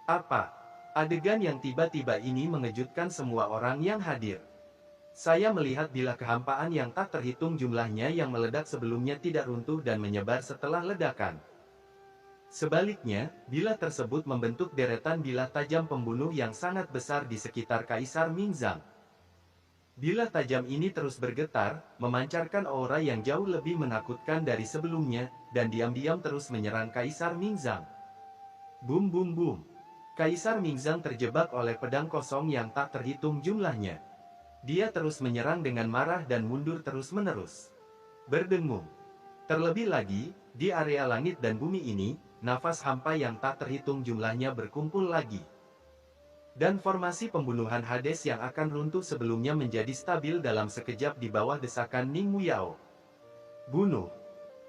Apa? Adegan yang tiba-tiba ini mengejutkan semua orang yang hadir. Saya melihat bila kehampaan yang tak terhitung jumlahnya yang meledak sebelumnya tidak runtuh dan menyebar setelah ledakan. Sebaliknya, bila tersebut membentuk deretan bilah tajam pembunuh yang sangat besar di sekitar Kaisar Mingzang. Bilah tajam ini terus bergetar, memancarkan aura yang jauh lebih menakutkan dari sebelumnya, dan diam-diam terus menyerang Kaisar Mingzang. Bum bum bum. Kaisar Mingzang terjebak oleh pedang kosong yang tak terhitung jumlahnya. Dia terus menyerang dengan marah dan mundur terus-menerus. Berdengung. Terlebih lagi, di area langit dan bumi ini, nafas hampa yang tak terhitung jumlahnya berkumpul lagi. Dan formasi pembunuhan Hades yang akan runtuh sebelumnya menjadi stabil dalam sekejap di bawah desakan Ning Muyao. Bunuh.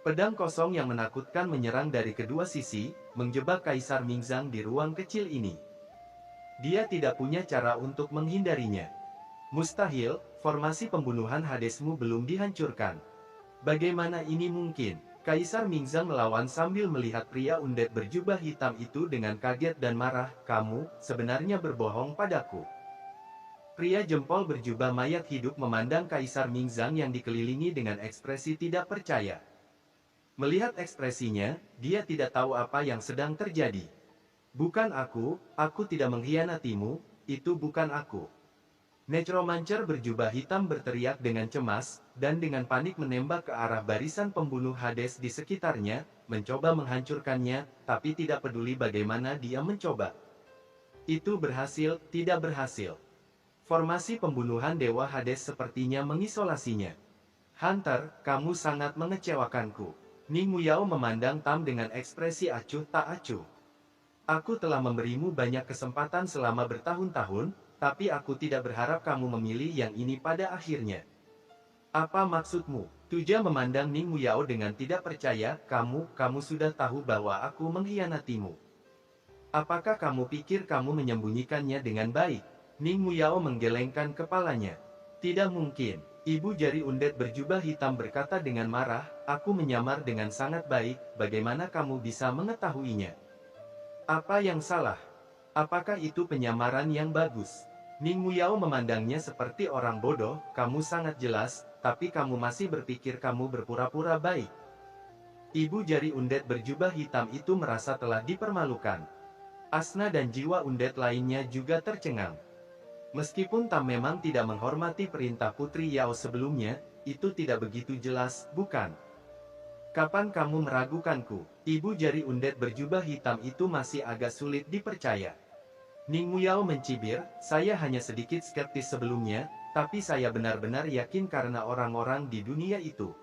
Pedang kosong yang menakutkan menyerang dari kedua sisi, menjebak Kaisar Mingzang di ruang kecil ini. Dia tidak punya cara untuk menghindarinya. Mustahil, formasi pembunuhan Hadesmu belum dihancurkan. Bagaimana ini mungkin? Kaisar Mingzang melawan sambil melihat pria undead berjubah hitam itu dengan kaget dan marah. Kamu, sebenarnya berbohong padaku. Pria jempol berjubah mayat hidup memandang Kaisar Mingzang yang dikelilingi dengan ekspresi tidak percaya. Melihat ekspresinya, dia tidak tahu apa yang sedang terjadi. Bukan aku tidak mengkhianatimu, itu bukan aku. Necromancer berjubah hitam berteriak dengan cemas, dan dengan panik menembak ke arah barisan pembunuh Hades di sekitarnya, mencoba menghancurkannya, tapi tidak peduli bagaimana dia mencoba. Itu berhasil, tidak berhasil. Formasi pembunuhan Dewa Hades sepertinya mengisolasinya. Hunter, kamu sangat mengecewakanku. Ning Muyao memandang Tam dengan ekspresi acuh tak acuh. Aku telah memberimu banyak kesempatan selama bertahun-tahun, tapi aku tidak berharap kamu memilih yang ini pada akhirnya. Apa maksudmu? Tuja memandang Ning Muyao dengan tidak percaya. Kamu sudah tahu bahwa aku mengkhianatimu. Apakah kamu pikir kamu menyembunyikannya dengan baik? Ning Muyao menggelengkan kepalanya. Tidak mungkin. Ibu jari undead berjubah hitam berkata dengan marah, aku menyamar dengan sangat baik, bagaimana kamu bisa mengetahuinya? Apa yang salah? Apakah itu penyamaran yang bagus? Ning Muyao memandangnya seperti orang bodoh, kamu sangat jelas, tapi kamu masih berpikir kamu berpura-pura baik. Ibu jari undead berjubah hitam itu merasa telah dipermalukan. Asna dan jiwa undead lainnya juga tercengang. Meskipun Tam memang tidak menghormati perintah Putri Yao sebelumnya, itu tidak begitu jelas, bukan? Kapan kamu meragukanku? Ibu jari undead berjubah hitam itu masih agak sulit dipercaya. Ning Muyao mencibir, saya hanya sedikit skeptis sebelumnya, tapi saya benar-benar yakin karena orang-orang di dunia itu.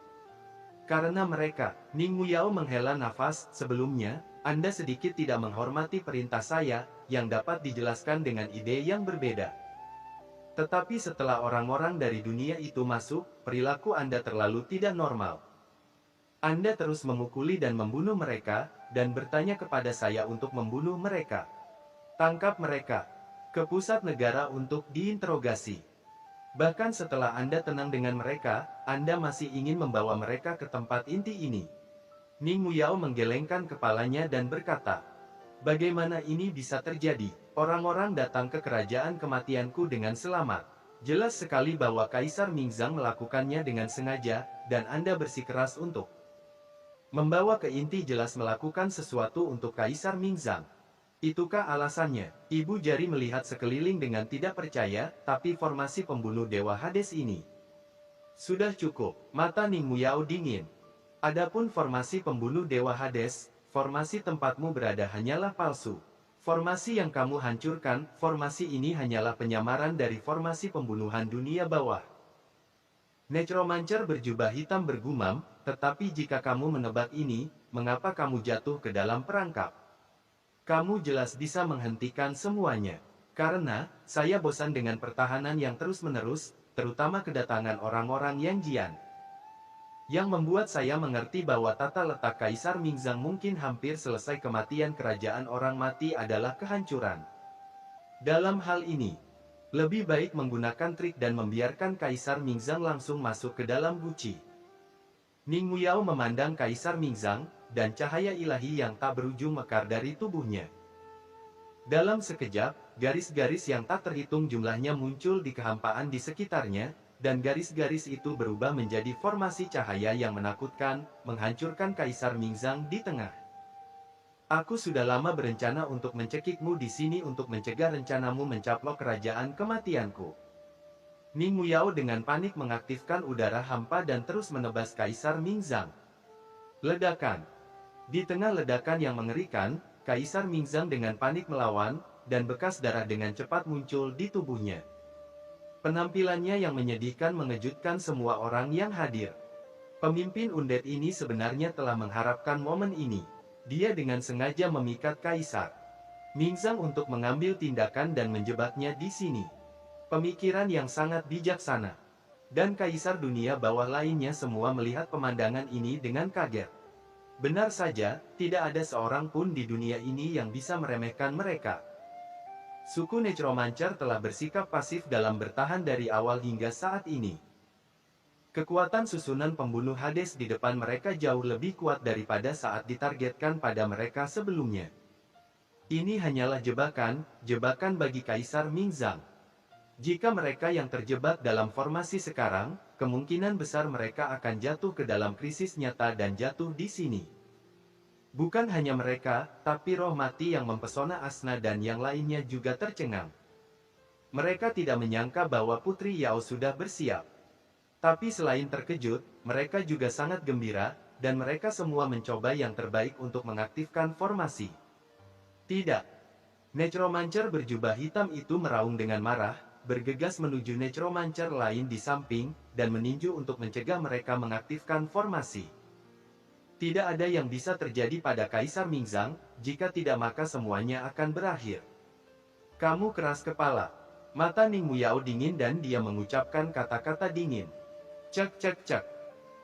Karena mereka, Ning Muyao menghela nafas, sebelumnya, Anda sedikit tidak menghormati perintah saya, yang dapat dijelaskan dengan ide yang berbeda. Tetapi setelah orang-orang dari dunia itu masuk, perilaku Anda terlalu tidak normal. Anda terus memukuli dan membunuh mereka, dan bertanya kepada saya untuk membunuh mereka. Tangkap mereka ke pusat negara untuk diinterogasi. Bahkan setelah Anda tenang dengan mereka, Anda masih ingin membawa mereka ke tempat inti ini. Ning Muyao menggelengkan kepalanya dan berkata, bagaimana ini bisa terjadi? Orang-orang datang ke kerajaan kematianku dengan selamat. Jelas sekali bahwa Kaisar Mingzang melakukannya dengan sengaja, dan Anda bersikeras untuk membawa ke inti jelas melakukan sesuatu untuk Kaisar Mingzang. Itukah alasannya? Ibu jari melihat sekeliling dengan tidak percaya, tapi formasi pembunuh Dewa Hades ini. Sudah cukup, mata Ning Muyao dingin. Adapun formasi pembunuh Dewa Hades, formasi tempatmu berada hanyalah palsu. Formasi yang kamu hancurkan, formasi ini hanyalah penyamaran dari formasi pembunuhan dunia bawah. Necromancer berjubah hitam bergumam, tetapi jika kamu menebak ini, mengapa kamu jatuh ke dalam perangkap? Kamu jelas bisa menghentikan semuanya. Karena, saya bosan dengan pertahanan yang terus-menerus, terutama kedatangan orang-orang yang jian. Yang membuat saya mengerti bahwa tata letak Kaisar Mingzang mungkin hampir selesai kematian kerajaan orang mati adalah kehancuran. Dalam hal ini, lebih baik menggunakan trik dan membiarkan Kaisar Mingzang langsung masuk ke dalam guci. Ning Muyao memandang Kaisar Mingzang, dan cahaya ilahi yang tak berujung mekar dari tubuhnya. Dalam sekejap, garis-garis yang tak terhitung jumlahnya muncul di kehampaan di sekitarnya, dan garis-garis itu berubah menjadi formasi cahaya yang menakutkan, menghancurkan Kaisar Mingzang di tengah. Aku sudah lama berencana untuk mencekikmu di sini untuk mencegah rencanamu mencaplok kerajaan kematianku. Ning Muyao dengan panik mengaktifkan udara hampa dan terus menebas Kaisar Mingzang. Ledakan. Di tengah ledakan yang mengerikan, Kaisar Mingzang dengan panik melawan, dan bekas darah dengan cepat muncul di tubuhnya. Penampilannya yang menyedihkan mengejutkan semua orang yang hadir. Pemimpin undead ini sebenarnya telah mengharapkan momen ini. Dia dengan sengaja memikat Kaisar Mingzang untuk mengambil tindakan dan menjebaknya di sini. Pemikiran yang sangat bijaksana. Dan Kaisar dunia bawah lainnya semua melihat pemandangan ini dengan kaget. Benar saja, tidak ada seorang pun di dunia ini yang bisa meremehkan mereka. Suku Necromancer telah bersikap pasif dalam bertahan dari awal hingga saat ini. Kekuatan susunan pembunuh Hades di depan mereka jauh lebih kuat daripada saat ditargetkan pada mereka sebelumnya. Ini hanyalah jebakan bagi Kaisar Mingzang. Jika mereka yang terjebak dalam formasi sekarang, kemungkinan besar mereka akan jatuh ke dalam krisis nyata dan jatuh di sini. Bukan hanya mereka, tapi roh mati yang mempesona Asna dan yang lainnya juga tercengang. Mereka tidak menyangka bahwa Putri Yao sudah bersiap. Tapi selain terkejut, mereka juga sangat gembira, dan mereka semua mencoba yang terbaik untuk mengaktifkan formasi. Tidak. Necromancer berjubah hitam itu meraung dengan marah, bergegas menuju Necromancer lain di samping, dan meninju untuk mencegah mereka mengaktifkan formasi. Tidak ada yang bisa terjadi pada Kaisar Mingzang, jika tidak maka semuanya akan berakhir. Kamu keras kepala. Mata Ning Muyao dingin dan dia mengucapkan kata-kata dingin. Cek cek cek.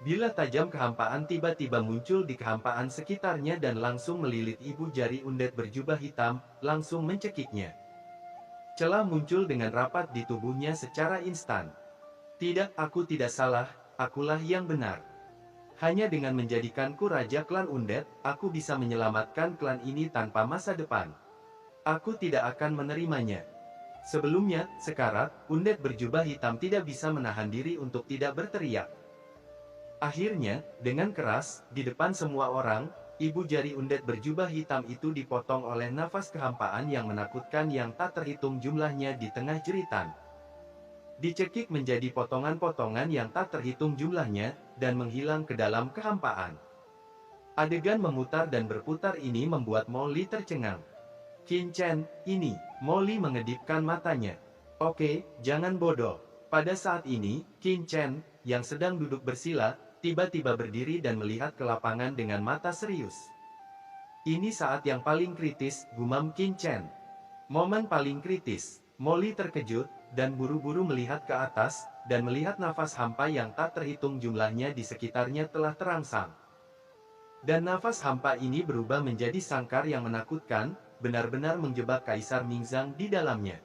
Bila tajam kehampaan tiba-tiba muncul di kehampaan sekitarnya dan langsung melilit ibu jari undead berjubah hitam, langsung mencekiknya. Celah muncul dengan rapat di tubuhnya secara instan. Tidak, aku tidak salah, akulah yang benar. Hanya dengan menjadikanku raja klan undead, aku bisa menyelamatkan klan ini tanpa masa depan. Aku tidak akan menerimanya. Sebelumnya, sekarat, undead berjubah hitam tidak bisa menahan diri untuk tidak berteriak. Akhirnya, dengan keras, di depan semua orang, ibu jari undead berjubah hitam itu dipotong oleh nafas kehampaan yang menakutkan yang tak terhitung jumlahnya di tengah jeritan. Dicekik menjadi potongan-potongan yang tak terhitung jumlahnya, dan menghilang ke dalam kehampaan. Adegan memutar dan berputar ini membuat Molly tercengang. Qin Chen, ini, Molly mengedipkan matanya. Oke, jangan bodoh. Pada saat ini, Qin Chen, yang sedang duduk bersila, tiba-tiba berdiri dan melihat ke lapangan dengan mata serius. Ini saat yang paling kritis, gumam Qin Chen. Momen paling kritis. Molly terkejut, dan buru-buru melihat ke atas, dan melihat nafas hampa yang tak terhitung jumlahnya di sekitarnya telah terangsang. Dan nafas hampa ini berubah menjadi sangkar yang menakutkan, benar-benar menjebak Kaisar Mingzang di dalamnya.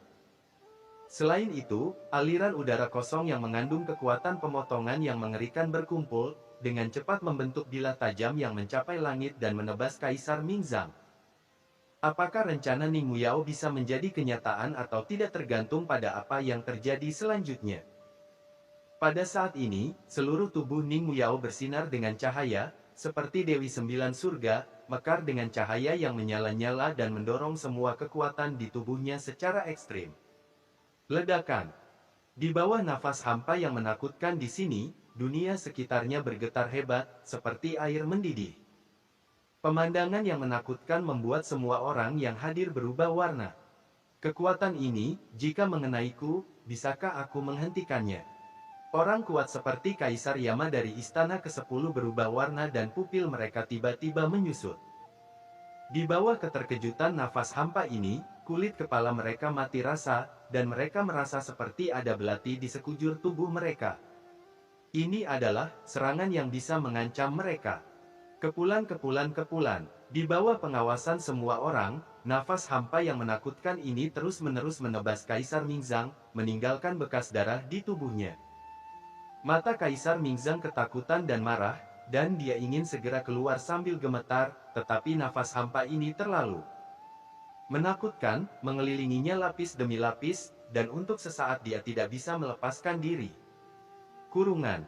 Selain itu, aliran udara kosong yang mengandung kekuatan pemotongan yang mengerikan berkumpul, dengan cepat membentuk bilah tajam yang mencapai langit dan menebas Kaisar Mingzang. Apakah rencana Ning Muyao bisa menjadi kenyataan atau tidak tergantung pada apa yang terjadi selanjutnya. Pada saat ini, seluruh tubuh Ning Muyao bersinar dengan cahaya, seperti Dewi Sembilan Surga, mekar dengan cahaya yang menyala-nyala dan mendorong semua kekuatan di tubuhnya secara ekstrim. Ledakan. Di bawah nafas hampa yang menakutkan di sini, dunia sekitarnya bergetar hebat, seperti air mendidih. Pemandangan yang menakutkan membuat semua orang yang hadir berubah warna. Kekuatan ini, jika mengenaiku, bisakah aku menghentikannya? Orang kuat seperti Kaisar Yama dari Istana ke-10 berubah warna dan pupil mereka tiba-tiba menyusut. Di bawah keterkejutan nafas hampa ini, kulit kepala mereka mati rasa, dan mereka merasa seperti ada belati di sekujur tubuh mereka. Ini adalah serangan yang bisa mengancam mereka. Kepulan, di bawah pengawasan semua orang, nafas hampa yang menakutkan ini terus-menerus menebas Kaisar Mingzang, meninggalkan bekas darah di tubuhnya. Mata Kaisar Mingzang ketakutan dan marah, dan dia ingin segera keluar sambil gemetar, tetapi nafas hampa ini terlalu Menakutkan, mengelilinginya lapis demi lapis, dan untuk sesaat dia tidak bisa melepaskan diri. Kurungan.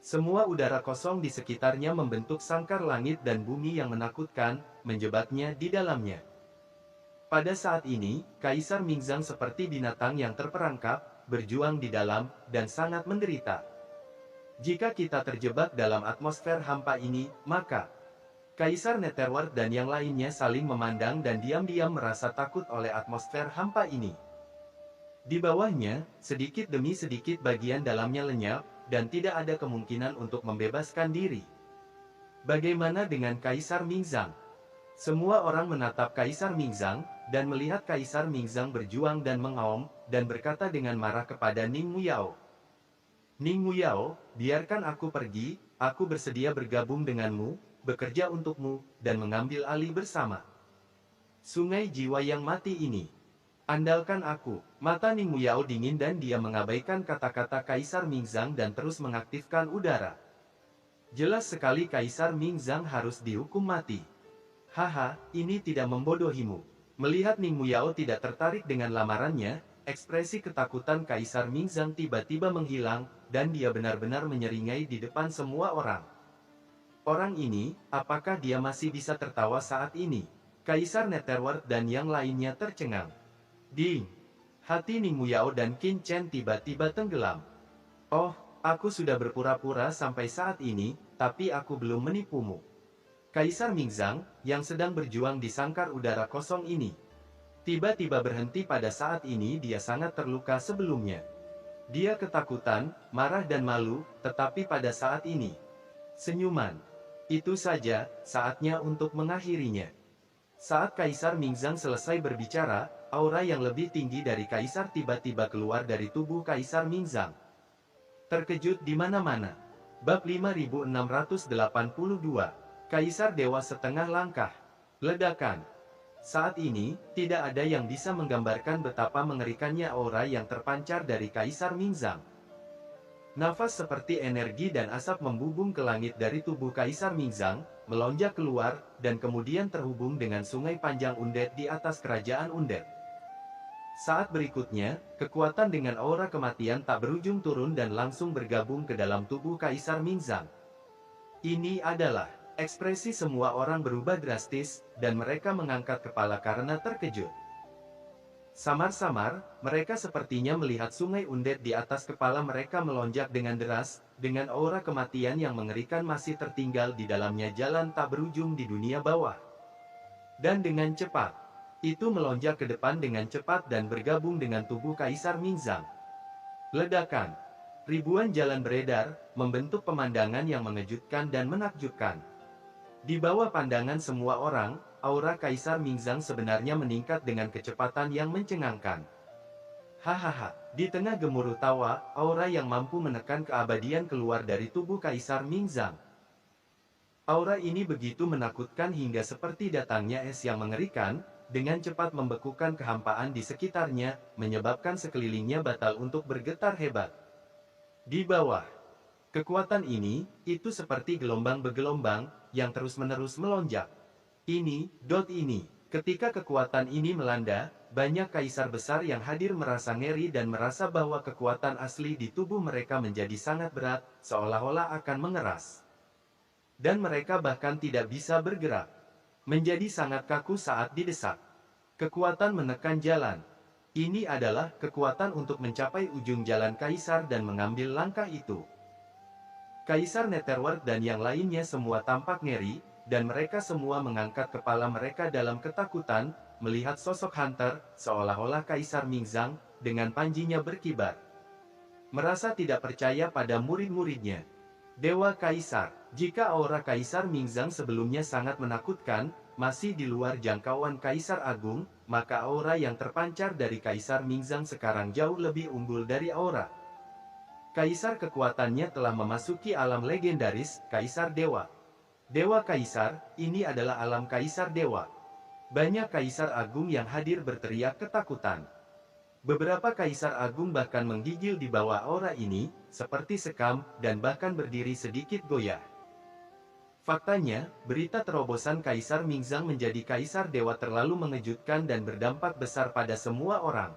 Semua udara kosong di sekitarnya membentuk sangkar langit dan bumi yang menakutkan, menjebaknya di dalamnya. Pada saat ini, Kaisar Mingzang seperti binatang yang terperangkap, berjuang di dalam, dan sangat menderita. Jika kita terjebak dalam atmosfer hampa ini, maka Kaisar Netherworld dan yang lainnya saling memandang dan diam-diam merasa takut oleh atmosfer hampa ini. Di bawahnya, sedikit demi sedikit bagian dalamnya lenyap, dan tidak ada kemungkinan untuk membebaskan diri. Bagaimana dengan Kaisar Mingzang? Semua orang menatap Kaisar Mingzang, dan melihat Kaisar Mingzang berjuang dan mengaum, dan berkata dengan marah kepada Ning Muyao. Ning Muyao, biarkan aku pergi, aku bersedia bergabung denganmu, bekerja untukmu, dan mengambil alih bersama sungai jiwa yang mati ini. Andalkan aku. Mata Ning Muyao dingin dan dia mengabaikan kata-kata Kaisar Mingzang dan terus mengaktifkan udara. Jelas sekali Kaisar Mingzang harus dihukum mati. Haha, ini tidak membodohimu. Melihat Ning Muyao tidak tertarik dengan lamarannya, ekspresi ketakutan Kaisar Mingzang tiba-tiba menghilang, dan dia benar-benar menyeringai di depan semua orang. Orang ini, apakah dia masih bisa tertawa saat ini? Kaisar Netherworld dan yang lainnya tercengang. Ding! Hati Ning Muyao dan Qin Chen tiba-tiba tenggelam. Oh, aku sudah berpura-pura sampai saat ini, tapi aku belum menipumu. Kaisar Mingzang, yang sedang berjuang di sangkar udara kosong ini, tiba-tiba berhenti pada saat ini. Dia sangat terluka sebelumnya. Dia ketakutan, marah dan malu, tetapi pada saat ini, senyuman. Itu saja, saatnya untuk mengakhirinya. Saat Kaisar Mingzang selesai berbicara, aura yang lebih tinggi dari Kaisar tiba-tiba keluar dari tubuh Kaisar Mingzang. Terkejut di mana-mana. Bab 5682. Kaisar Dewa Setengah Langkah. Ledakan. Saat ini, tidak ada yang bisa menggambarkan betapa mengerikannya aura yang terpancar dari Kaisar Mingzang. Nafas seperti energi dan asap membubung ke langit dari tubuh Kaisar Mingzang, melonjak keluar, dan kemudian terhubung dengan sungai panjang Undet di atas kerajaan Undet. Saat berikutnya, kekuatan dengan aura kematian tak berujung turun dan langsung bergabung ke dalam tubuh Kaisar Mingzang. Ini adalah ekspresi semua orang berubah drastis, dan mereka mengangkat kepala karena terkejut. Samar-samar, mereka sepertinya melihat sungai Undet di atas kepala mereka melonjak dengan deras, dengan aura kematian yang mengerikan masih tertinggal di dalamnya jalan tak berujung di dunia bawah. Dan dengan cepat, itu melonjak ke depan dengan cepat dan bergabung dengan tubuh Kaisar Mingzang. Ledakan. Ribuan jalan beredar, membentuk pemandangan yang mengejutkan dan menakjubkan. Di bawah pandangan semua orang, aura Kaisar Mingzang sebenarnya meningkat dengan kecepatan yang mencengangkan. Hahaha, di tengah gemuruh tawa, aura yang mampu menekan keabadian keluar dari tubuh Kaisar Mingzang. Aura ini begitu menakutkan hingga seperti datangnya es yang mengerikan, dengan cepat membekukan kehampaan di sekitarnya, menyebabkan sekelilingnya batal untuk bergetar hebat. Di bawah kekuatan ini, itu seperti gelombang bergelombang, yang terus-menerus melonjak. Ini. Ketika kekuatan ini melanda, banyak kaisar besar yang hadir merasa ngeri dan merasa bahwa kekuatan asli di tubuh mereka menjadi sangat berat, seolah-olah akan mengeras. Dan mereka bahkan tidak bisa bergerak. Menjadi sangat kaku saat didesak. Kekuatan menekan jalan. Ini adalah kekuatan untuk mencapai ujung jalan kaisar dan mengambil langkah itu. Kaisar Netherworld dan yang lainnya semua tampak ngeri, dan mereka semua mengangkat kepala mereka dalam ketakutan, melihat sosok Hunter, seolah-olah Kaisar Mingzang, dengan panjinya berkibar. Merasa tidak percaya pada murid-muridnya. Dewa Kaisar, jika aura Kaisar Mingzang sebelumnya sangat menakutkan, masih di luar jangkauan Kaisar Agung, maka aura yang terpancar dari Kaisar Mingzang sekarang jauh lebih unggul dari aura Kaisar. Kekuatannya telah memasuki alam legendaris, Kaisar Dewa. Dewa Kaisar, ini adalah alam Kaisar Dewa. Banyak Kaisar Agung yang hadir berteriak ketakutan. Beberapa Kaisar Agung bahkan menggigil di bawah aura ini, seperti sekam, dan bahkan berdiri sedikit goyah. Faktanya, berita terobosan Kaisar Mingzang menjadi Kaisar Dewa terlalu mengejutkan dan berdampak besar pada semua orang.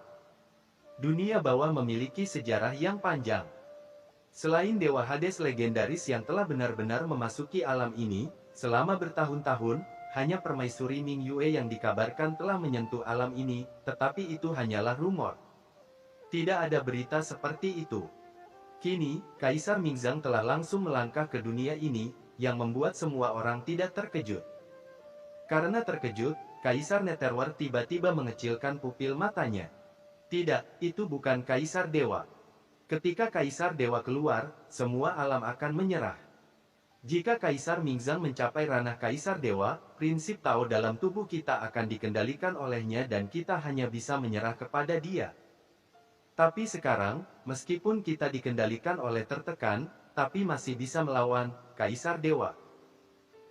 Dunia bawah memiliki sejarah yang panjang. Selain Dewa Hades legendaris yang telah benar-benar memasuki alam ini, selama bertahun-tahun, hanya permaisuri Ming Yue yang dikabarkan telah menyentuh alam ini, tetapi itu hanyalah rumor. Tidak ada berita seperti itu. Kini, Kaisar Mingzang telah langsung melangkah ke dunia ini, yang membuat semua orang tidak terkejut. Karena terkejut, Kaisar Netherworld tiba-tiba mengecilkan pupil matanya. Tidak, itu bukan Kaisar Dewa. Ketika Kaisar Dewa keluar, semua alam akan menyerah. Jika Kaisar Mingzang mencapai ranah Kaisar Dewa, prinsip Tao dalam tubuh kita akan dikendalikan olehnya dan kita hanya bisa menyerah kepada dia. Tapi sekarang, meskipun kita dikendalikan oleh tertekan, tapi masih bisa melawan Kaisar Dewa.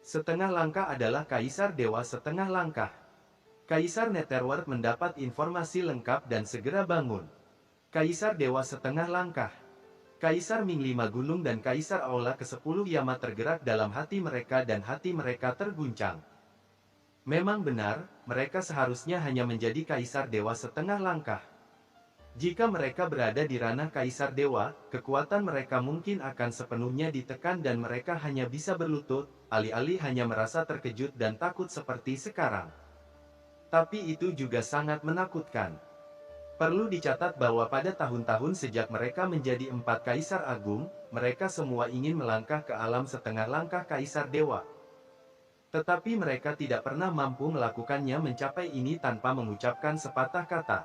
Setengah langkah adalah Kaisar Dewa setengah langkah. Kaisar Netherworld mendapat informasi lengkap dan segera bangun. Kaisar Dewa setengah langkah. Kaisar Ming Lima Gunung dan Kaisar Aula ke-10 Yama tergerak dalam hati mereka dan hati mereka terguncang. Memang benar, mereka seharusnya hanya menjadi Kaisar Dewa setengah langkah. Jika mereka berada di ranah Kaisar Dewa, kekuatan mereka mungkin akan sepenuhnya ditekan dan mereka hanya bisa berlutut, alih-alih hanya merasa terkejut dan takut seperti sekarang. Tapi itu juga sangat menakutkan. Perlu dicatat bahwa pada tahun-tahun sejak mereka menjadi 4 Kaisar Agung, mereka semua ingin melangkah ke alam setengah langkah Kaisar Dewa. Tetapi mereka tidak pernah mampu melakukannya mencapai ini tanpa mengucapkan sepatah kata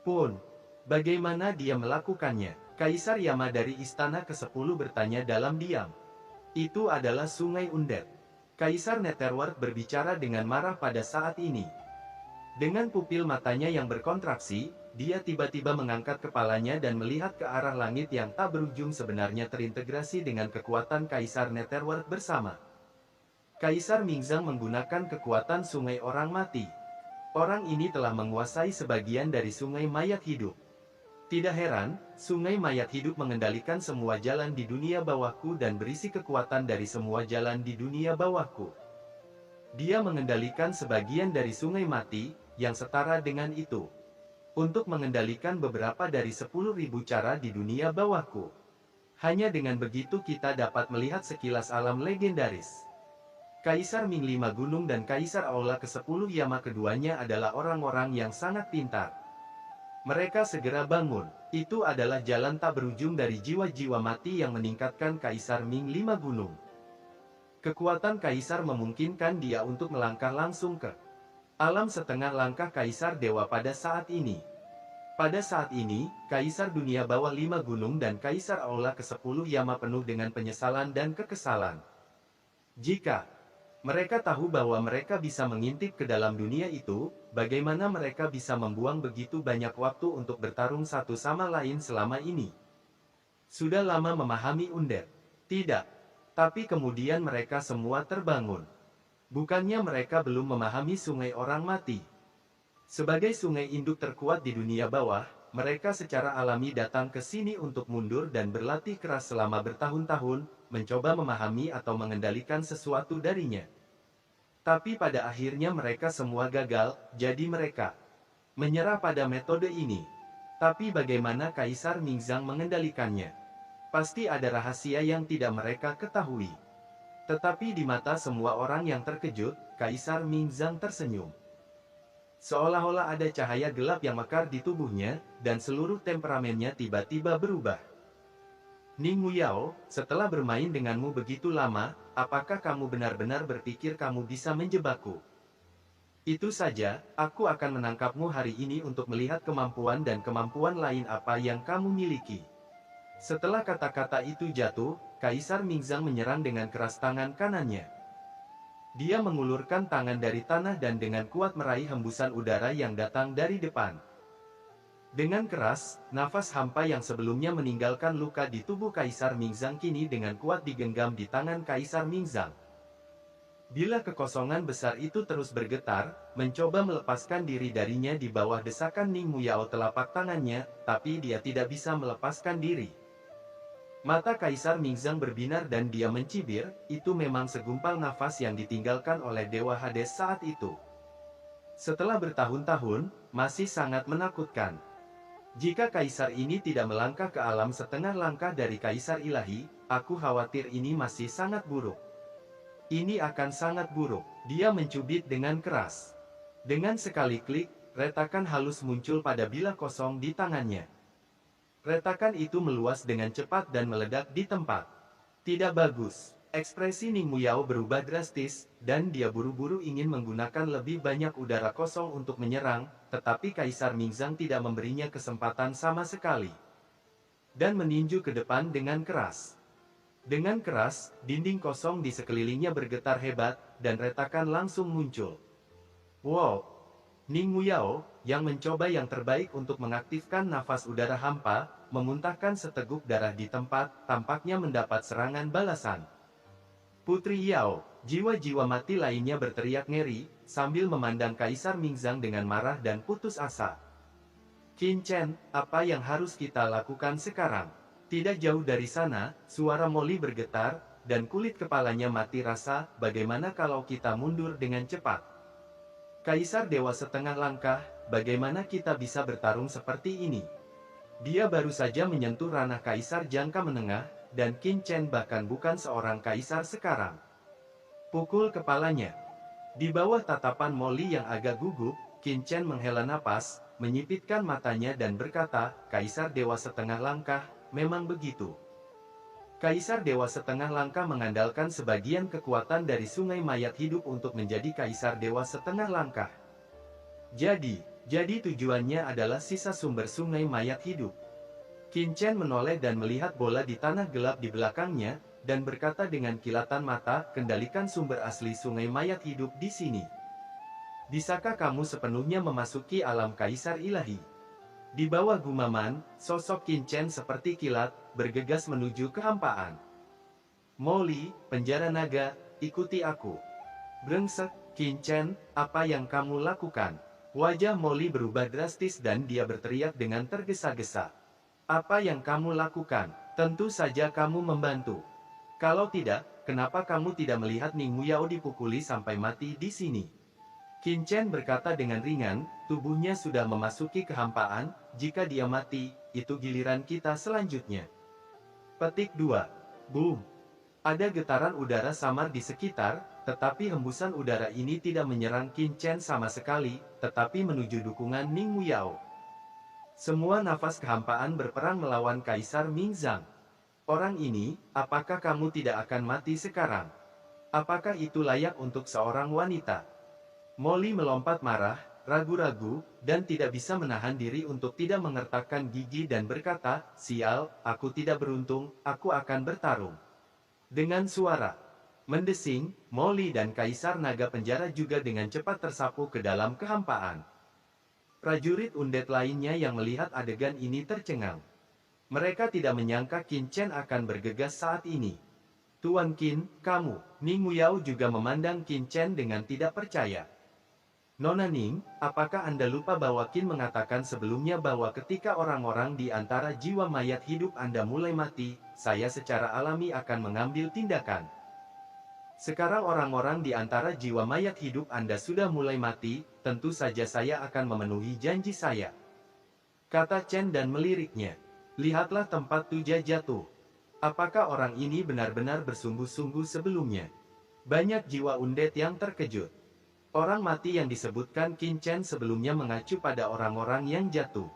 pun. Bagaimana dia melakukannya? Kaisar Yama dari Istana ke-10 bertanya dalam diam. Itu adalah Sungai Undet. Kaisar Netherworld berbicara dengan marah pada saat ini. Dengan pupil matanya yang berkontraksi, dia tiba-tiba mengangkat kepalanya dan melihat ke arah langit yang tak berujung sebenarnya terintegrasi dengan kekuatan Kaisar Netherworld bersama. Kaisar Mingzang menggunakan kekuatan Sungai Orang Mati. Orang ini telah menguasai sebagian dari Sungai Mayat Hidup. Tidak heran, Sungai Mayat Hidup mengendalikan semua jalan di dunia bawahku dan berisi kekuatan dari semua jalan di dunia bawahku. Dia mengendalikan sebagian dari Sungai Mati, yang setara dengan itu. Untuk mengendalikan beberapa dari 10.000 cara di dunia bawahku. Hanya dengan begitu kita dapat melihat sekilas alam legendaris. Kaisar Ming Lima Gunung dan Kaisar Aula ke-10 Yama keduanya adalah orang-orang yang sangat pintar. Mereka segera bangun. Itu adalah jalan tak berujung dari jiwa-jiwa mati yang meningkatkan Kaisar Ming Lima Gunung. Kekuatan Kaisar memungkinkan dia untuk melangkah langsung ke alam setengah langkah Kaisar Dewa pada saat ini. Pada saat ini, Kaisar Dunia Bawah Lima Gunung dan Kaisar Aula ke-10 Yama penuh dengan penyesalan dan kekesalan. Jika mereka tahu bahwa mereka bisa mengintip ke dalam dunia itu, bagaimana mereka bisa membuang begitu banyak waktu untuk bertarung satu sama lain selama ini? Sudah lama memahami Undet. Tidak. Tapi kemudian mereka semua terbangun. Bukannya mereka belum memahami Sungai Orang Mati. Sebagai sungai induk terkuat di dunia bawah, mereka secara alami datang ke sini untuk mundur dan berlatih keras selama bertahun-tahun, mencoba memahami atau mengendalikan sesuatu darinya. Tapi pada akhirnya mereka semua gagal, jadi mereka menyerah pada metode ini. Tapi bagaimana Kaisar Mingzang mengendalikannya? Pasti ada rahasia yang tidak mereka ketahui. Tetapi di mata semua orang yang terkejut, Kaisar Mingzang tersenyum. Seolah-olah ada cahaya gelap yang mekar di tubuhnya, dan seluruh temperamennya tiba-tiba berubah. Ning Muyao, setelah bermain denganmu begitu lama, apakah kamu benar-benar berpikir kamu bisa menjebakku? Itu saja, aku akan menangkapmu hari ini untuk melihat kemampuan dan kemampuan lain apa yang kamu miliki. Setelah kata-kata itu jatuh, Kaisar Mingzang menyerang dengan keras tangan kanannya. Dia mengulurkan tangan dari tanah dan dengan kuat meraih hembusan udara yang datang dari depan. Dengan keras, nafas hampa yang sebelumnya meninggalkan luka di tubuh Kaisar Mingzang kini dengan kuat digenggam di tangan Kaisar Mingzang. Bila kekosongan besar itu terus bergetar, mencoba melepaskan diri darinya di bawah desakan Ning Muyao telapak tangannya, tapi dia tidak bisa melepaskan diri. Mata Kaisar Mingzang berbinar dan dia mencibir, itu memang segumpal nafas yang ditinggalkan oleh Dewa Hades saat itu. Setelah bertahun-tahun, masih sangat menakutkan. Jika Kaisar ini tidak melangkah ke alam setengah langkah dari Kaisar Ilahi, aku khawatir ini masih sangat buruk. Ini akan sangat buruk. Dia mencubit dengan keras. Dengan sekali klik, retakan halus muncul pada bilah kosong di tangannya. Retakan itu meluas dengan cepat dan meledak di tempat. Tidak bagus. Ekspresi Ning Muyao berubah drastis, dan dia buru-buru ingin menggunakan lebih banyak udara kosong untuk menyerang, tetapi Kaisar Mingzang tidak memberinya kesempatan sama sekali. Dan meninju ke depan dengan keras. Dengan keras, dinding kosong di sekelilingnya bergetar hebat, dan retakan langsung muncul. Wow! Ning Muyao, yang mencoba yang terbaik untuk mengaktifkan nafas udara hampa, memuntahkan seteguk darah di tempat, tampaknya mendapat serangan balasan. Putri Yao, jiwa-jiwa mati lainnya berteriak ngeri, sambil memandang Kaisar Mingzang dengan marah dan putus asa. Qin Chen, apa yang harus kita lakukan sekarang? Tidak jauh dari sana, suara Molly bergetar, dan kulit kepalanya mati rasa, bagaimana kalau kita mundur dengan cepat? Kaisar Dewa setengah langkah, bagaimana kita bisa bertarung seperti ini? Dia baru saja menyentuh ranah Kaisar jangka menengah, dan Qin Chen bahkan bukan seorang Kaisar sekarang. Pukul kepalanya. Di bawah tatapan Molly yang agak gugup, Qin Chen menghela napas, menyipitkan matanya dan berkata, Kaisar Dewa setengah langkah, memang begitu. Kaisar Dewa setengah langkah mengandalkan sebagian kekuatan dari sungai mayat hidup untuk menjadi Kaisar Dewa setengah langkah. Jadi tujuannya adalah sisa sumber sungai mayat hidup. Qin Chen menoleh dan melihat bola di tanah gelap di belakangnya, dan berkata dengan kilatan mata, kendalikan sumber asli sungai mayat hidup di sini. Bisakah kamu sepenuhnya memasuki alam Kaisar Ilahi? Di bawah gumaman, sosok Qin Chen seperti kilat, bergegas menuju kehampaan. Molly, penjara naga, ikuti aku. Brengsek, Qin Chen, apa yang kamu lakukan? Wajah Molly berubah drastis dan dia berteriak dengan tergesa-gesa. Apa yang kamu lakukan? Tentu saja kamu membantu. Kalau tidak, kenapa kamu tidak melihat Ning Muyao dipukuli sampai mati di sini? Qin Chen berkata dengan ringan, tubuhnya sudah memasuki kehampaan, jika dia mati, itu giliran kita selanjutnya. Petik 2. Boom. Ada getaran udara samar di sekitar, tetapi hembusan udara ini tidak menyerang Qin Chen sama sekali, tetapi menuju dukungan Ning Muyao. Semua nafas kehampaan berperang melawan Kaisar Mingzang. Orang ini, apakah kamu tidak akan mati sekarang? Apakah itu layak untuk seorang wanita? Molly melompat marah, ragu-ragu, dan tidak bisa menahan diri untuk tidak mengertakkan gigi dan berkata, sial, aku tidak beruntung, aku akan bertarung. Dengan suara mendesing, Molly dan Kaisar Naga Penjara juga dengan cepat tersapu ke dalam kehampaan. Prajurit undead lainnya yang melihat adegan ini tercengang. Mereka tidak menyangka Qin Chen akan bergegas saat ini. Tuan Qin, kamu, Ning Muyao juga memandang Qin Chen dengan tidak percaya. Nona Ning, apakah Anda lupa bahwa Qin mengatakan sebelumnya bahwa ketika orang-orang di antara jiwa mayat hidup Anda mulai mati, saya secara alami akan mengambil tindakan. Sekarang orang-orang di antara jiwa mayat hidup Anda sudah mulai mati, tentu saja saya akan memenuhi janji saya. Kata Chen dan meliriknya. Lihatlah tempat Tuja jatuh. Apakah orang ini benar-benar bersungguh-sungguh sebelumnya? Banyak jiwa undead yang terkejut. Orang mati yang disebutkan Qin Chen sebelumnya mengacu pada orang-orang yang jatuh.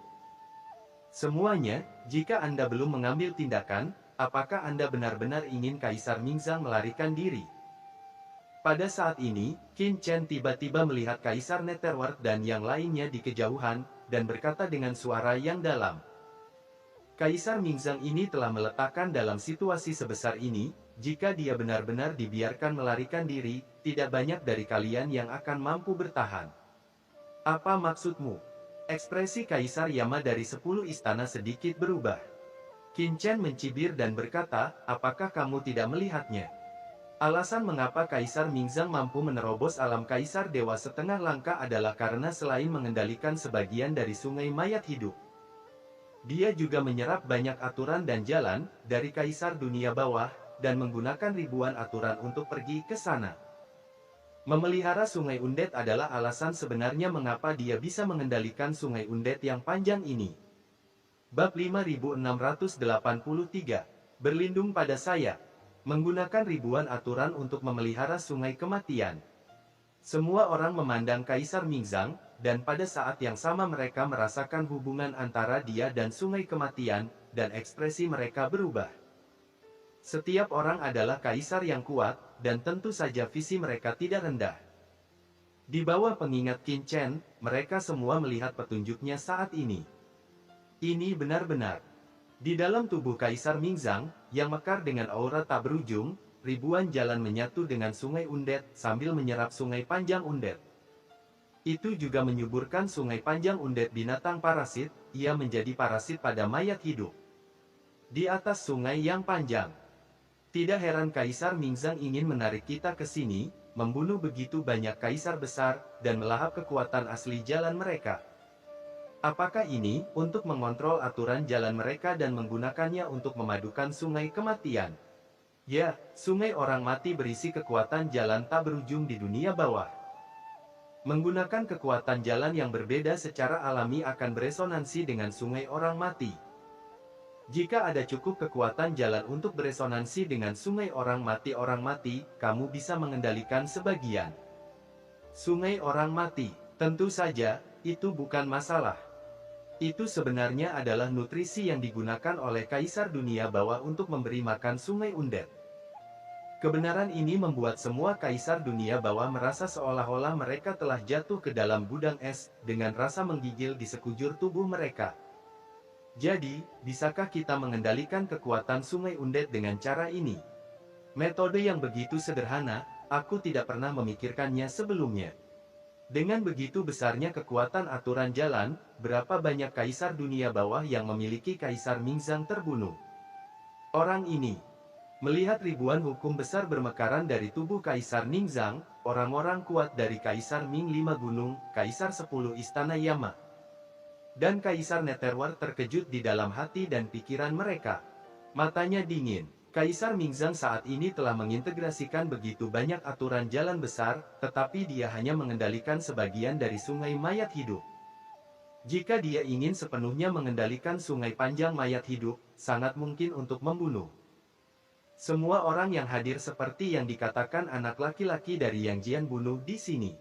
Semuanya, jika Anda belum mengambil tindakan, apakah Anda benar-benar ingin Kaisar Mingzang melarikan diri? Pada saat ini, Qin Chen tiba-tiba melihat Kaisar Netherworld dan yang lainnya di kejauhan, dan berkata dengan suara yang dalam. Kaisar Mingzang ini telah meletakkan dalam situasi sebesar ini, jika dia benar-benar dibiarkan melarikan diri, tidak banyak dari kalian yang akan mampu bertahan. Apa maksudmu? Ekspresi Kaisar Yama dari 10 istana sedikit berubah. Qin Chen mencibir dan berkata, apakah kamu tidak melihatnya? Alasan mengapa Kaisar Mingzang mampu menerobos alam Kaisar Dewa setengah langkah adalah karena selain mengendalikan sebagian dari sungai mayat hidup, Dia juga menyerap banyak aturan dan jalan dari kaisar dunia bawah dan menggunakan ribuan aturan untuk pergi ke sana. Memelihara Sungai Undet adalah alasan sebenarnya mengapa dia bisa mengendalikan Sungai Undet yang panjang ini. Bab 5683, Berlindung pada saya. Menggunakan ribuan aturan untuk memelihara Sungai Kematian. Semua orang memandang Kaisar Mingzang, dan pada saat yang sama mereka merasakan hubungan antara dia dan Sungai Kematian, dan ekspresi mereka berubah. Setiap orang adalah kaisar yang kuat, dan tentu saja visi mereka tidak rendah. Di bawah pengingat Qin Chen, mereka semua melihat petunjuknya saat ini. Ini benar-benar. Di dalam tubuh Kaisar Mingzang, yang mekar dengan aura tak berujung, ribuan jalan menyatu dengan Sungai Undet sambil menyerap Sungai Panjang Undet. Itu juga menyuburkan Sungai Panjang Undet binatang parasit, ia menjadi parasit pada mayat hidup. Di atas sungai yang panjang. Tidak heran Kaisar Mingzang ingin menarik kita ke sini, membunuh begitu banyak kaisar besar, dan melahap kekuatan asli jalan mereka. Apakah ini untuk mengontrol aturan jalan mereka dan menggunakannya untuk memadukan Sungai Kematian? Ya, sungai orang mati berisi kekuatan jalan tak berujung di dunia bawah. Menggunakan kekuatan jalan yang berbeda secara alami akan beresonansi dengan sungai orang mati. Jika ada cukup kekuatan jalan untuk beresonansi dengan sungai orang mati, kamu bisa mengendalikan sebagian. Sungai orang mati, tentu saja, itu bukan masalah. Itu sebenarnya adalah nutrisi yang digunakan oleh Kaisar Dunia Bawah untuk memberi makan Sungai Undet. Kebenaran ini membuat semua Kaisar Dunia Bawah merasa seolah-olah mereka telah jatuh ke dalam gudang es, dengan rasa menggigil di sekujur tubuh mereka. Jadi, bisakah kita mengendalikan kekuatan Sungai Undet dengan cara ini? Metode yang begitu sederhana, aku tidak pernah memikirkannya sebelumnya. Dengan begitu besarnya kekuatan aturan jalan, berapa banyak kaisar dunia bawah yang memiliki Kaisar Mingzang terbunuh? Orang ini melihat ribuan hukum besar bermekaran dari tubuh Kaisar Mingzang, orang-orang kuat dari Kaisar Ming 5 Gunung, Kaisar 10 Istana Yama, dan Kaisar Netherworld terkejut di dalam hati dan pikiran mereka. Matanya dingin. Kaisar Mingzang saat ini telah mengintegrasikan begitu banyak aturan jalan besar, tetapi dia hanya mengendalikan sebagian dari sungai mayat hidup. Jika dia ingin sepenuhnya mengendalikan sungai panjang mayat hidup, sangat mungkin untuk membunuh semua orang yang hadir seperti yang dikatakan anak laki-laki dari Yang Jian bunuh di sini.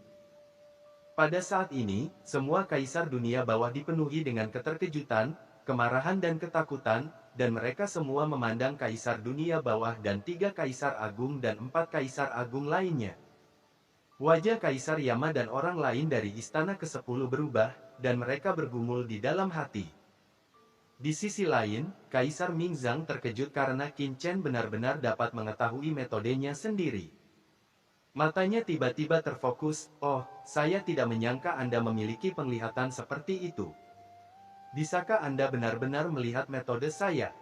Pada saat ini, semua kaisar dunia bawah dipenuhi dengan keterkejutan, kemarahan dan ketakutan, dan mereka semua memandang kaisar dunia bawah dan 3 kaisar agung dan 4 kaisar agung lainnya. Wajah Kaisar Yama dan orang lain dari istana ke-10 berubah, dan mereka bergumul di dalam hati. Di sisi lain, Kaisar Mingzang terkejut karena Qin Chen benar-benar dapat mengetahui metodenya sendiri. Matanya tiba-tiba terfokus, "Oh, saya tidak menyangka Anda memiliki penglihatan seperti itu. Bisakah Anda benar-benar melihat metode saya?"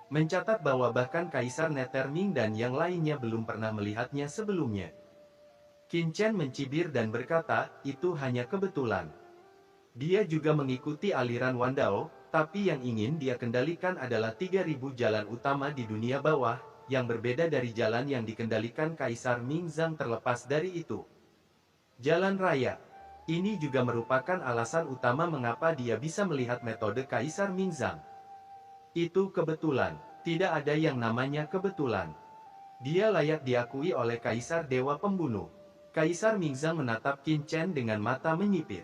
Mencatat bahwa bahkan Kaisar Netherming dan yang lainnya belum pernah melihatnya sebelumnya. Qin Chen mencibir dan berkata, "Itu hanya kebetulan." Dia juga mengikuti aliran Wandao, tapi yang ingin dia kendalikan adalah 3.000 jalan utama di dunia bawah, yang berbeda dari jalan yang dikendalikan Kaisar Mingzang. Terlepas dari itu, jalan raya ini juga merupakan alasan utama mengapa dia bisa melihat metode Kaisar Mingzang. Itu kebetulan, tidak ada yang namanya kebetulan. Dia layak diakui oleh Kaisar Dewa Pembunuh. Kaisar Mingzang menatap Qin Chen dengan mata menyipit.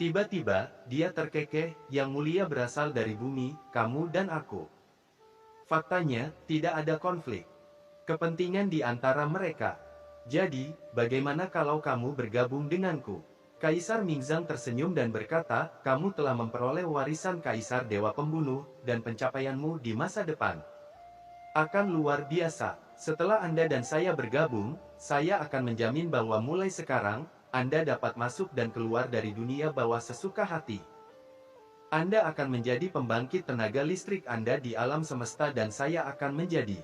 Tiba-tiba, dia terkekeh, "Yang mulia berasal dari bumi, kamu dan aku. Faktanya, tidak ada konflik kepentingan di antara mereka. Jadi, bagaimana kalau kamu bergabung denganku?" Kaisar Mingzang tersenyum dan berkata, "Kamu telah memperoleh warisan Kaisar Dewa Pembunuh, dan pencapaianmu di masa depan akan luar biasa. Setelah Anda dan saya bergabung, saya akan menjamin bahwa mulai sekarang, Anda dapat masuk dan keluar dari dunia bawah sesuka hati. Anda akan menjadi pembangkit tenaga listrik Anda di alam semesta dan saya akan menjadi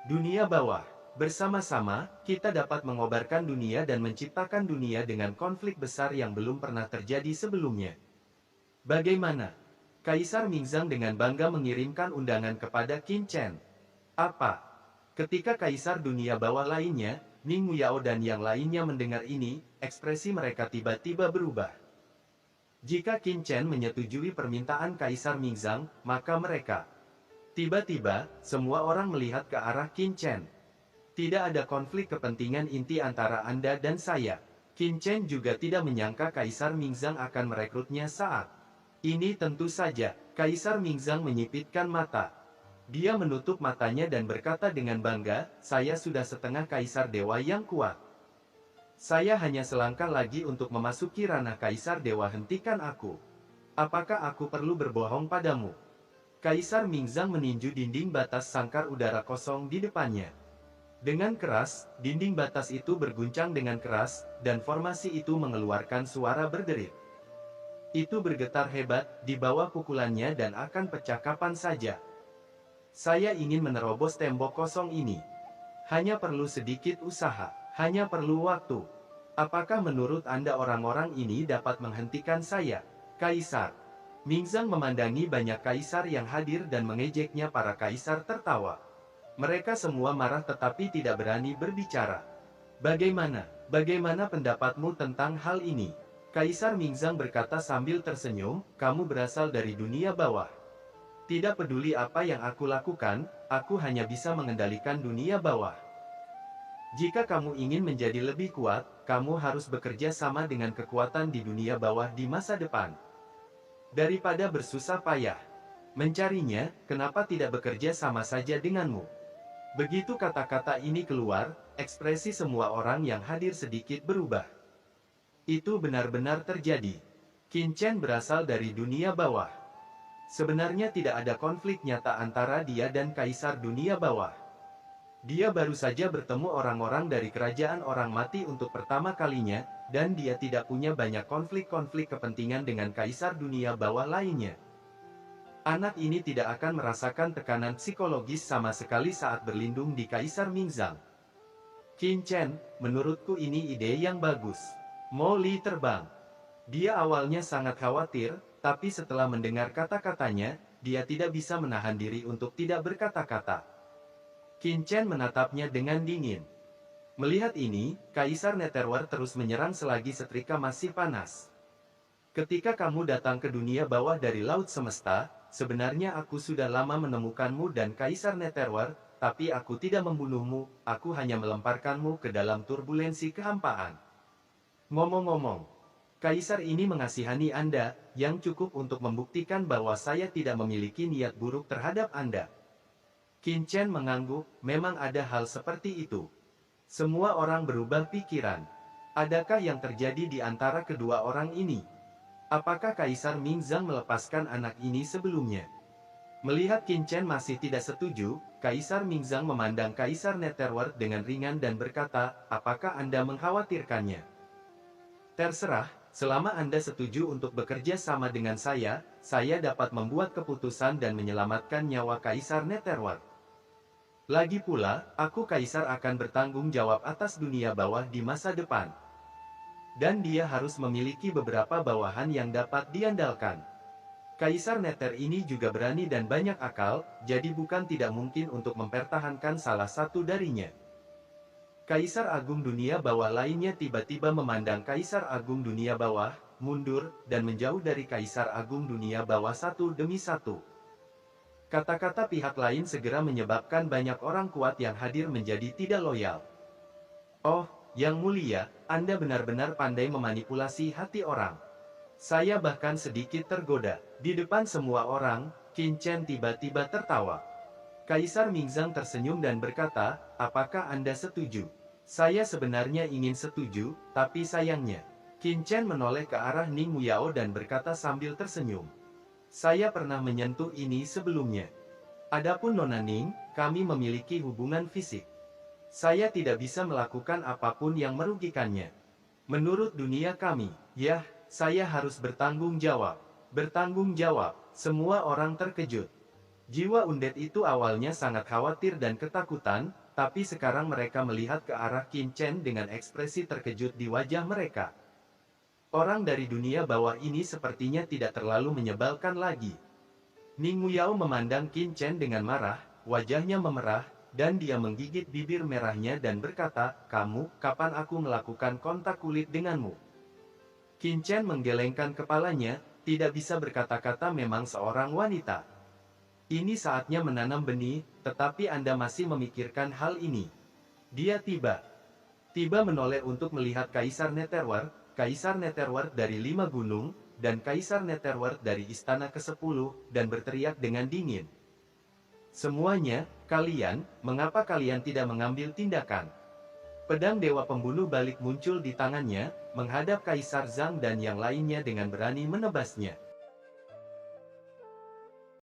dunia bawah. Bersama-sama, kita dapat mengobarkan dunia dan menciptakan dunia dengan konflik besar yang belum pernah terjadi sebelumnya. Bagaimana?" Kaisar Mingzang dengan bangga mengirimkan undangan kepada Qin Chen. Apa? Ketika kaisar dunia bawah lainnya, Ning Muyao dan yang lainnya mendengar ini, ekspresi mereka tiba-tiba berubah. Jika Qin Chen menyetujui permintaan Kaisar Mingzang, maka mereka. Tiba-tiba, semua orang melihat ke arah Qin Chen. Tidak ada konflik kepentingan inti antara Anda dan saya. Qin Chen juga tidak menyangka Kaisar Mingzang akan merekrutnya saat ini. Tentu saja, Kaisar Mingzang menyipitkan mata. Dia menutup matanya dan berkata dengan bangga, "Saya sudah setengah kaisar dewa yang kuat. Saya hanya selangkah lagi untuk memasuki ranah kaisar dewa. Hentikan aku. Apakah aku perlu berbohong padamu?" Kaisar Mingzang meninju dinding batas sangkar udara kosong di depannya. Dengan keras, dinding batas itu berguncang dengan keras, dan formasi itu mengeluarkan suara berderit. Itu bergetar hebat di bawah pukulannya dan akan pecah kapan saja. Saya ingin menerobos tembok kosong ini. Hanya perlu sedikit usaha, hanya perlu waktu. Apakah menurut Anda orang-orang ini dapat menghentikan saya? Kaisar Mingzang memandangi banyak kaisar yang hadir dan mengejeknya. Para kaisar tertawa. Mereka semua marah tetapi tidak berani berbicara. Bagaimana pendapatmu tentang hal ini? Kaisar Mingzang berkata sambil tersenyum, "Kamu berasal dari dunia bawah. Tidak peduli apa yang aku lakukan, aku hanya bisa mengendalikan dunia bawah. Jika kamu ingin menjadi lebih kuat, kamu harus bekerja sama dengan kekuatan di dunia bawah di masa depan. Daripada bersusah payah mencarinya, kenapa tidak bekerja sama saja denganmu?" Begitu kata-kata ini keluar, ekspresi semua orang yang hadir sedikit berubah. Itu benar-benar terjadi. Qin Chen berasal dari dunia bawah. Sebenarnya tidak ada konflik nyata antara dia dan kaisar dunia bawah. Dia baru saja bertemu orang-orang dari kerajaan orang mati untuk pertama kalinya, dan dia tidak punya banyak konflik-konflik kepentingan dengan kaisar dunia bawah lainnya. Anak ini tidak akan merasakan tekanan psikologis sama sekali saat berlindung di Kaisar Mingzang. Qin Chen, menurutku ini ide yang bagus. Mo Li terbang. Dia awalnya sangat khawatir, tapi setelah mendengar kata-katanya, dia tidak bisa menahan diri untuk tidak berkata-kata. Qin Chen menatapnya dengan dingin. Melihat ini, Kaisar Netherworld terus menyerang selagi setrika masih panas. "Ketika kamu datang ke dunia bawah dari Laut Semesta, sebenarnya aku sudah lama menemukanmu dan Kaisar Netherworld, tapi aku tidak membunuhmu, aku hanya melemparkanmu ke dalam turbulensi kehampaan. Ngomong-ngomong, Kaisar ini mengasihani Anda, yang cukup untuk membuktikan bahwa saya tidak memiliki niat buruk terhadap Anda." Qin Chen mengangguk, memang ada hal seperti itu. Semua orang berubah pikiran. Adakah yang terjadi di antara kedua orang ini? Apakah Kaisar Mingzang melepaskan anak ini sebelumnya? Melihat Qin Chen masih tidak setuju, Kaisar Mingzang memandang Kaisar Netherworld dengan ringan dan berkata, "Apakah Anda mengkhawatirkannya? Terserah. Selama Anda setuju untuk bekerja sama dengan saya dapat membuat keputusan dan menyelamatkan nyawa Kaisar Netherworld. Lagi pula, aku Kaisar akan bertanggung jawab atas dunia bawah di masa depan. Dan dia harus memiliki beberapa bawahan yang dapat diandalkan. Kaisar Nether ini juga berani dan banyak akal, jadi bukan tidak mungkin untuk mempertahankan salah satu darinya." Kaisar Agung Dunia Bawah lainnya tiba-tiba memandang Kaisar Agung Dunia Bawah, mundur, dan menjauh dari Kaisar Agung Dunia Bawah satu demi satu. Kata-kata pihak lain segera menyebabkan banyak orang kuat yang hadir menjadi tidak loyal. "Oh, Yang Mulia, Anda benar-benar pandai memanipulasi hati orang. Saya bahkan sedikit tergoda." Di depan semua orang, Qin Chen tiba-tiba tertawa. Kaisar Mingzang tersenyum dan berkata, "Apakah Anda setuju?" "Saya sebenarnya ingin setuju, tapi sayangnya." Qin Chen menoleh ke arah Ning Muyao dan berkata sambil tersenyum, "Saya pernah menyentuh ini sebelumnya. Adapun Nona Ning, kami memiliki hubungan fisik. Saya tidak bisa melakukan apapun yang merugikannya. Menurut dunia kami, yah, saya harus bertanggung jawab." Bertanggung jawab, semua orang terkejut. Jiwa undead itu awalnya sangat khawatir dan ketakutan, tapi sekarang mereka melihat ke arah Qin Chen dengan ekspresi terkejut di wajah mereka. Orang dari dunia bawah ini sepertinya tidak terlalu menyebalkan lagi. Ning Muyao memandang Qin Chen dengan marah, wajahnya memerah, dan dia menggigit bibir merahnya dan berkata, "Kamu, kapan aku melakukan kontak kulit denganmu?" Qin Chen menggelengkan kepalanya, tidak bisa berkata-kata memang seorang wanita. Ini saatnya menanam benih, tetapi Anda masih memikirkan hal ini. Dia tiba menoleh untuk melihat Kaisar Netherworld dari 5 gunung, dan Kaisar Netherworld dari Istana ke-10, dan berteriak dengan dingin. "Semuanya, kalian, mengapa kalian tidak mengambil tindakan?" Pedang Dewa Pembunuh balik muncul di tangannya, menghadap Kaisar Zhang dan yang lainnya dengan berani menebasnya.